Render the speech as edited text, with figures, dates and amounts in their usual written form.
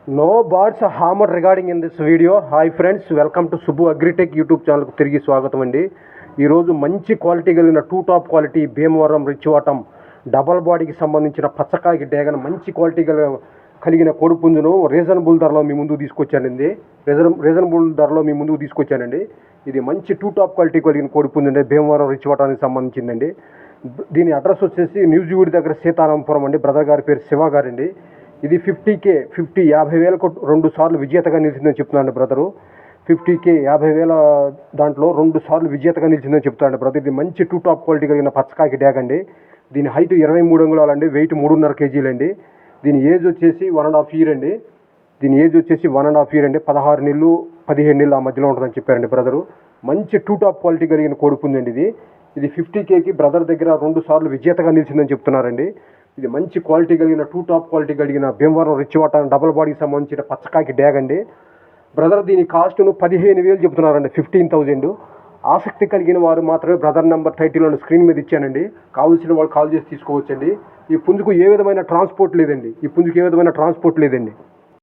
No birds are harmed regarding in this video. Hi friends, welcome to Subbu Agritech YouTube ఛానల్కు తిరిగి స్వాగతం అండి. ఈరోజు మంచి క్వాలిటీ కలిగిన టాప్ క్వాలిటీ భీమవరం రిచ్వాటం డబల్ బాడీకి సంబంధించిన పచ్చకాయకి డేగన మంచి క్వాలిటీ కలిగిన కోడిపుంజును రీజనబుల్ ధరలో మీ ముందుకు తీసుకొచ్చానండి. రీజనబుల్ ధరలో మీ ముందుకు తీసుకొచ్చానండి. ఇది మంచి టాప్ క్వాలిటీ కలిగిన కోడిపుంజు అండి, భీమవరం రిచ్వాటానికి సంబంధించిందండి. దీని అడ్రస్ వచ్చేసి న్యూజివీడ్ దగ్గర సీతారాంపురం అండి. బ్రదర్ గారి పేరు శివ గారండి. ఇది 50,000 2 సార్లు విజేతగా నిలిచిందని చెప్తున్నాను బ్రదరు. 50,000 50,000 దాంట్లో 2 సార్లు విజేతగా నిలిచిందని చెప్తాను బ్రదర్. ఇది మంచి టాప్ క్వాలిటీ కలిగిన పచ్చకాయకి డ్యాగ్ అండి. దీని హైట్ 23 అంగుళాలు అండి, వెయిట్ 3.5 kg అండి. దీని ఏజ్ వచ్చేసి 1.5 year అండి. దీని ఏజ్ వచ్చేసి 1.5 year అండి. 16 నెలలు 15 నెలలు ఆ మధ్యలో ఉంటుందని చెప్పారండి బ్రదరు. మంచి టాప్ క్వాలిటీ కలిగిన కోడిపుంజండి ఇది. ఇది 50,000కి బ్రదర్ దగ్గర 2 సార్లు విజేతగా నిలిచిందని చెప్తున్నారండి. ఇది మంచి క్వాలిటీ కలిగిన టాప్ క్వాలిటీ కలిగిన భీమవరం రిచ్వాటం డబల్ బాడీకి సంబంధించిన పచ్చకాయకి డ్యాగ్ అండి బ్రదర్. దీని కాస్ట్ను 15,000 చెప్తున్నారండి, 15,000. ఆసక్తి కలిగిన వారు మాత్రమే బ్రదర్ నెంబర్ టైటిల్ స్క్రీన్ మీద ఇచ్చానండి. కావాల్సిన వాళ్ళు కాల్ చేసి తీసుకోవచ్చండి. ఈ పుంజుకు ఏ విధమైన ట్రాన్స్పోర్ట్ లేదండి.